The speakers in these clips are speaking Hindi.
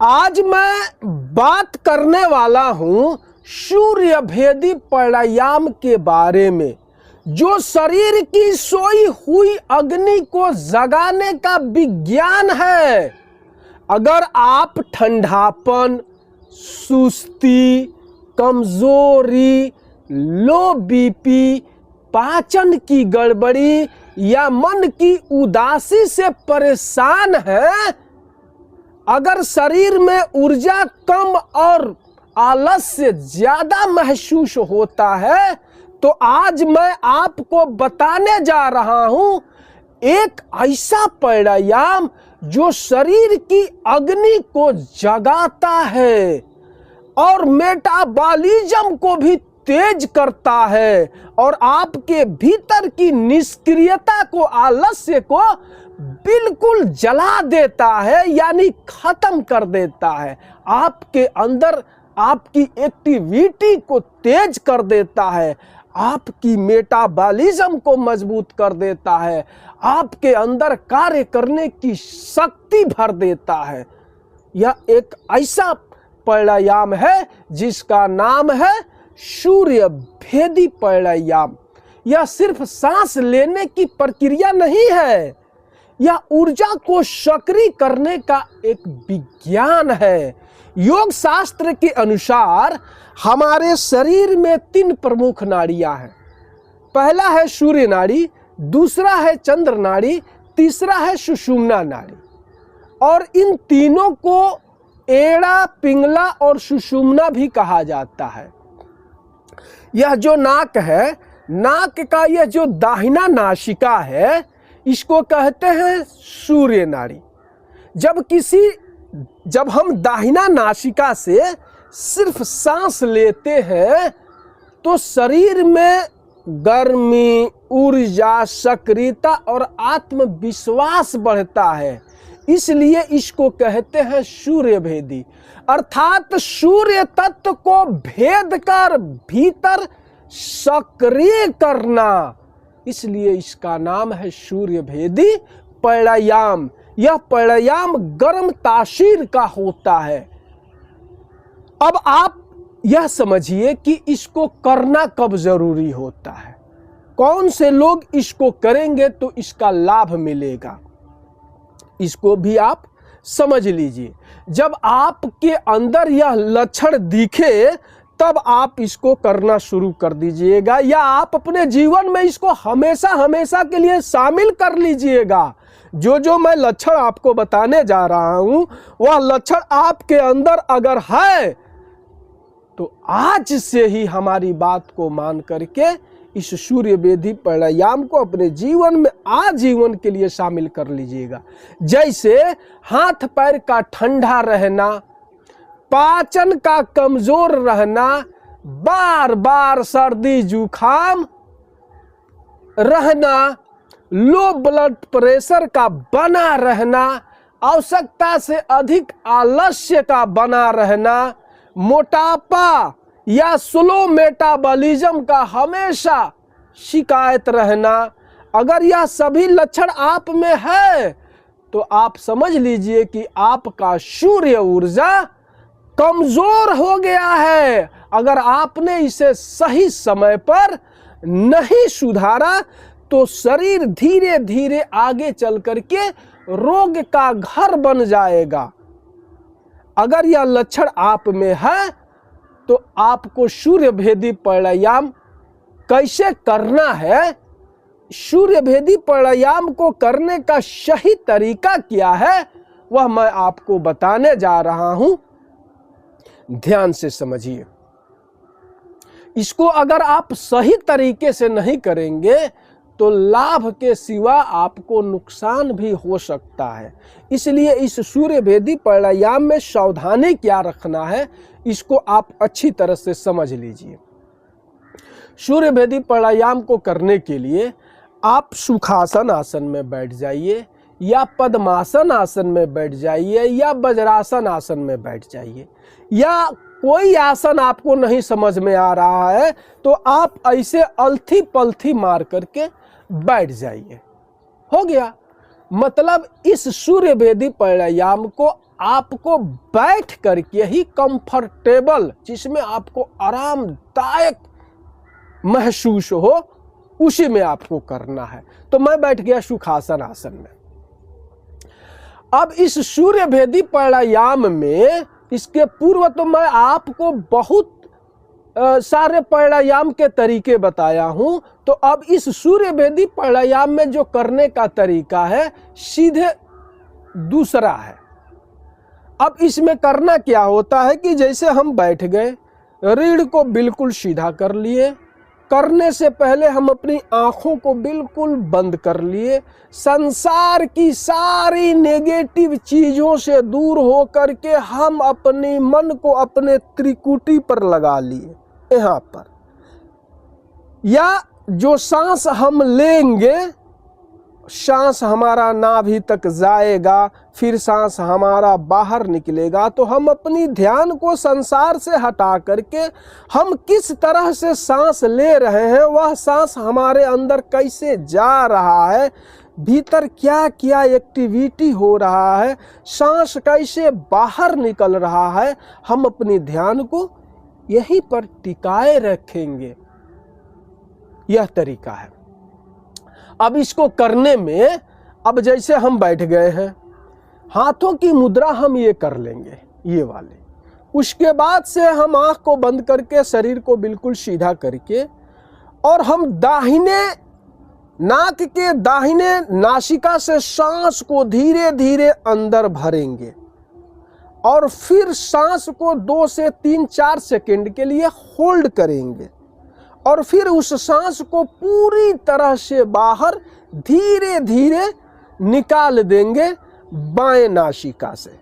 आज मैं बात करने वाला हूं सूर्य भेदी प्राणायाम के बारे में, जो शरीर की सोई हुई अग्नि को जगाने का विज्ञान है। अगर आप ठंडापन, सुस्ती, कमजोरी, लो बीपी, पाचन की गड़बड़ी या मन की उदासी से परेशान हैं, अगर शरीर में ऊर्जा कम और आलस्य ज्यादा महसूस होता है, तो आज मैं आपको बताने जा रहा हूं एक ऐसा प्राणायाम जो शरीर की अग्नि को जगाता है और मेटाबॉलिज्म को भी तेज करता है और आपके भीतर की निष्क्रियता को, आलस्य को बिल्कुल जला देता है, यानी खत्म कर देता है। आपके अंदर आपकी एक्टिविटी को तेज कर देता है, आपकी मेटाबॉलिज्म को मजबूत कर देता है, आपके अंदर कार्य करने की शक्ति भर देता है। यह एक ऐसा प्राणायाम है जिसका नाम है सूर्य भेदी प्राणायाम। यह सिर्फ सांस लेने की प्रक्रिया नहीं है, यह ऊर्जा को सक्रिय करने का एक विज्ञान है। योग शास्त्र के अनुसार हमारे शरीर में 3 प्रमुख नाड़ियां हैं। पहला है सूर्य नाड़ी, दूसरा है चंद्र नाड़ी, तीसरा है सुषुम्ना नाड़ी। और इन तीनों को एड़ा, पिंगला और सुषुम्ना भी कहा जाता है। यह जो नाक है, नाक का यह जो दाहिना नासिका है, इसको कहते हैं सूर्य नाड़ी। जब हम दाहिना नासिका से सिर्फ सांस लेते हैं तो शरीर में गर्मी, ऊर्जा, सक्रियता और आत्मविश्वास बढ़ता है। इसलिए इसको कहते हैं सूर्य भेदी, अर्थात सूर्य तत्व को भेद कर भीतर सक्रिय करना। इसलिए इसका नाम है सूर्य भेदी प्राणायाम। यह प्राणायाम गर्म तासीर का होता है। अब आप यह समझिए कि इसको करना कब जरूरी होता है, कौन से लोग इसको करेंगे तो इसका लाभ मिलेगा, इसको भी आप समझ लीजिए। जब आपके अंदर यह लक्षण दिखे तब आप इसको करना शुरू कर दीजिएगा, या आप अपने जीवन में इसको हमेशा हमेशा के लिए शामिल कर लीजिएगा। जो मैं लक्षण आपको बताने जा रहा हूं, वह लक्षण आपके अंदर अगर है तो आज से ही हमारी बात को मान करके इस सूर्य भेदी प्राणायाम को अपने जीवन में आजीवन के लिए शामिल कर लीजिएगा। जैसे हाथ पैर का ठंडा रहना, पाचन का कमजोर रहना, बार बार सर्दी जुकाम रहना, लो ब्लड प्रेशर का बना रहना, आवश्यकता से अधिक आलस्य का बना रहना, मोटापा या स्लो मेटाबॉलिज्म का हमेशा शिकायत रहना, अगर यह सभी लक्षण आप में है तो आप समझ लीजिए कि आपका सूर्य ऊर्जा कमजोर हो गया है। अगर आपने इसे सही समय पर नहीं सुधारा तो शरीर धीरे धीरे आगे चल करके रोग का घर बन जाएगा। अगर यह लक्षण आप में है तो आपको सूर्य भेदी प्राणायाम कैसे करना है, सूर्य भेदी प्राणायाम को करने का सही तरीका क्या है, वह मैं आपको बताने जा रहा हूं। ध्यान से समझिए। इसको अगर आप सही तरीके से नहीं करेंगे तो लाभ के सिवा आपको नुकसान भी हो सकता है। इसलिए इस सूर्य भेदी प्राणायाम में सावधानी क्या रखना है, इसको आप अच्छी तरह से समझ लीजिए। सूर्य भेदी प्राणायाम को करने के लिए आप सुखासन आसन में बैठ जाइए, या पद्मासन आसन में बैठ जाइए, या वज्रासन आसन में बैठ जाइए, या कोई आसन आपको नहीं समझ में आ रहा है तो आप ऐसे अलथी पलथी मार करके बैठ जाइए। हो गया। मतलब इस सूर्य भेदी प्राणायाम को आपको बैठ करके ही कंफर्टेबल, जिसमें आपको आरामदायक महसूस हो, उसी में आपको करना है। तो मैं बैठ गया सुखासन आसन में। अब इस सूर्य भेदी प्राणायाम में, इसके पूर्व तो मैं आपको बहुत सारे प्राणायाम के तरीके बताया हूं। तो अब इस सूर्य भेदी प्राणायाम में जो करने का तरीका है सीधे दूसरा है। अब इसमें करना क्या होता है कि जैसे हम बैठ गए, रीढ़ को बिल्कुल सीधा कर लिए, करने से पहले हम अपनी आंखों को बिल्कुल बंद कर लिए, संसार की सारी नेगेटिव चीजों से दूर होकर के हम अपने मन को अपने त्रिकुटी पर लगा लिए। यहाँ पर या जो सांस हम लेंगे, सांस हमारा नाभि तक जाएगा, फिर सांस हमारा बाहर निकलेगा, तो हम अपनी ध्यान को संसार से हटा करके हम किस तरह से सांस ले रहे हैं, वह सांस हमारे अंदर कैसे जा रहा है, भीतर क्या क्या एक्टिविटी हो रहा है, सांस कैसे बाहर निकल रहा है, हम अपनी ध्यान को यहीं पर टिकाए रखेंगे। यह तरीका है। अब इसको करने में, अब जैसे हम बैठ गए हैं, हाथों की मुद्रा हम ये कर लेंगे, ये वाले। उसके बाद से हम आंख को बंद करके शरीर को बिल्कुल सीधा करके, और हम दाहिने नाक के दाहिने नासिका से सांस को धीरे धीरे अंदर भरेंगे, और फिर सांस को 2 से 3-4 सेकंड के लिए होल्ड करेंगे, और फिर उस सांस को पूरी तरह से बाहर धीरे धीरे निकाल देंगे बाएं नासिका से।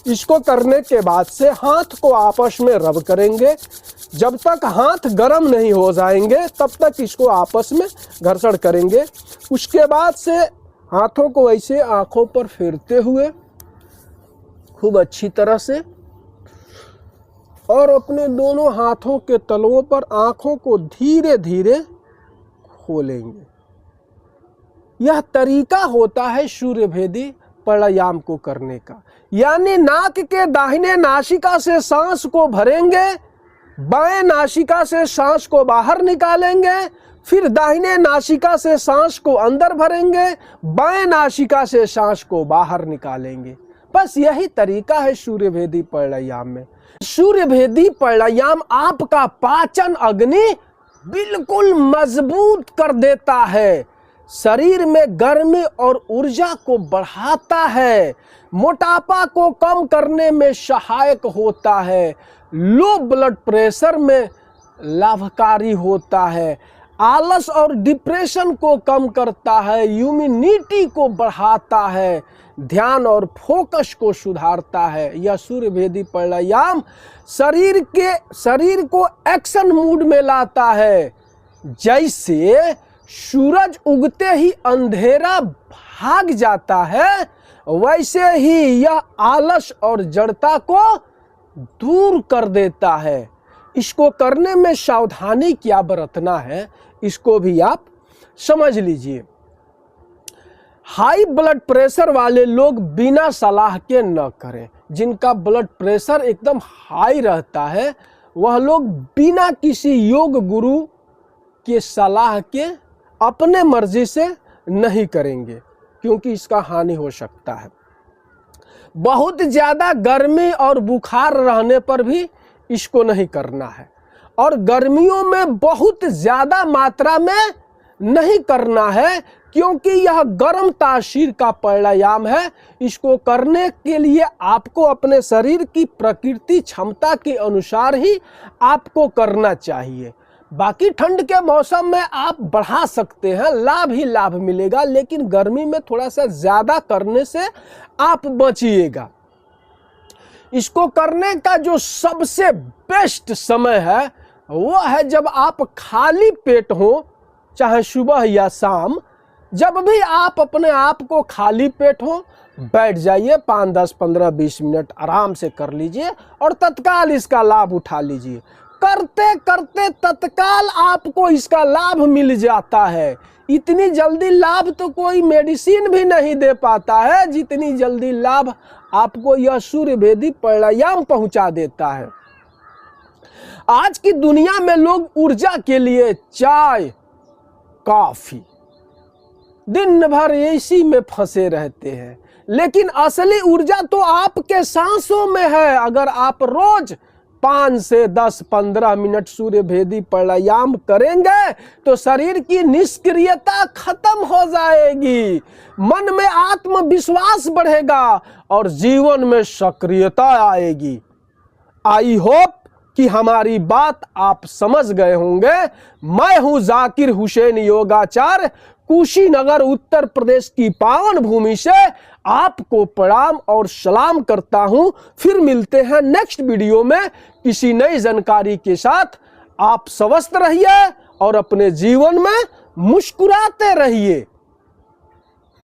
इसको करने के बाद से हाथ को आपस में रब करेंगे। जब तक हाथ गर्म नहीं हो जाएंगे तब तक इसको आपस में घर्षण करेंगे। उसके बाद से हाथों को ऐसे आंखों पर फेरते हुए खूब अच्छी तरह से, और अपने दोनों हाथों के तलवों पर आंखों को धीरे धीरे खोलेंगे। यह तरीका होता है सूर्य भेदी प्राणायाम को करने का। यानी नाक के दाहिने नासिका से सांस को भरेंगे, बाएं नासिका से सांस को बाहर निकालेंगे, फिर दाहिने नासिका से सांस को अंदर भरेंगे, बाएं नासिका से सांस को बाहर निकालेंगे। बस यही तरीका है सूर्य भेदी प्राणायाम में। सूर्य भेदी प्राणायाम आपका पाचन अग्नि बिल्कुल मजबूत कर देता है, शरीर में गर्मी और ऊर्जा को बढ़ाता है, मोटापा को कम करने में सहायक होता है, लो ब्लड प्रेशर में लाभकारी होता है, आलस और डिप्रेशन को कम करता है, इम्यूनिटी को बढ़ाता है, ध्यान और फोकस को सुधारता है। यह सूर्य भेदी प्राणायाम शरीर को एक्शन मूड में लाता है। जैसे सूरज उगते ही अंधेरा भाग जाता है, वैसे ही यह आलस और जड़ता को दूर कर देता है। इसको करने में सावधानी क्या बरतना है, इसको भी आप समझ लीजिए। हाई ब्लड प्रेशर वाले लोग बिना सलाह के न करें। जिनका ब्लड प्रेशर एकदम हाई रहता है, वह लोग बिना किसी योग गुरु के सलाह के अपने मर्जी से नहीं करेंगे, क्योंकि इसका हानि हो सकता है। बहुत ज़्यादा गर्मी और बुखार रहने पर भी इसको नहीं करना है, और गर्मियों में बहुत ज़्यादा मात्रा में नहीं करना है, क्योंकि यह गर्म तासीर का प्राणायाम है। इसको करने के लिए आपको अपने शरीर की प्रकृति क्षमता के अनुसार ही आपको करना चाहिए। बाकी ठंड के मौसम में आप बढ़ा सकते हैं, लाभ ही लाभ मिलेगा, लेकिन गर्मी में थोड़ा सा ज़्यादा करने से आप बचिएगा। इसको करने का जो सबसे बेस्ट समय है वो है जब आप खाली पेट हो, चाहे सुबह या शाम। जब भी आप अपने आप को खाली पेट हो, बैठ जाइए, 5, 10, 15, 20 मिनट आराम से कर लीजिए और तत्काल इसका लाभ उठा लीजिए। करते करते तत्काल आपको इसका लाभ मिल जाता है। इतनी जल्दी लाभ तो कोई मेडिसिन भी नहीं दे पाता है, जितनी जल्दी लाभ आपको यह सूर्य भेदी प्राणायाम पहुंचा देता है। आज की दुनिया में लोग ऊर्जा के लिए चाय, कॉफी, दिन भर इसी में फंसे रहते हैं, लेकिन असली ऊर्जा तो आपके सांसों में है। अगर आप रोज 5 से 10, 15 मिनट सूर्य भेदी प्राणायाम करेंगे तो शरीर की निष्क्रियता खत्म हो जाएगी, मन में आत्मविश्वास बढ़ेगा और जीवन में सक्रियता आएगी। आई होप कि हमारी बात आप समझ गए होंगे। मैं हूं जाकिर हुसैन योगाचार्य, कुशीनगर उत्तर प्रदेश की पावन भूमि से आपको प्रणाम और सलाम करता हूं। फिर मिलते हैं नेक्स्ट वीडियो में किसी नई जानकारी के साथ। आप स्वस्थ रहिए और अपने जीवन में मुस्कुराते रहिए।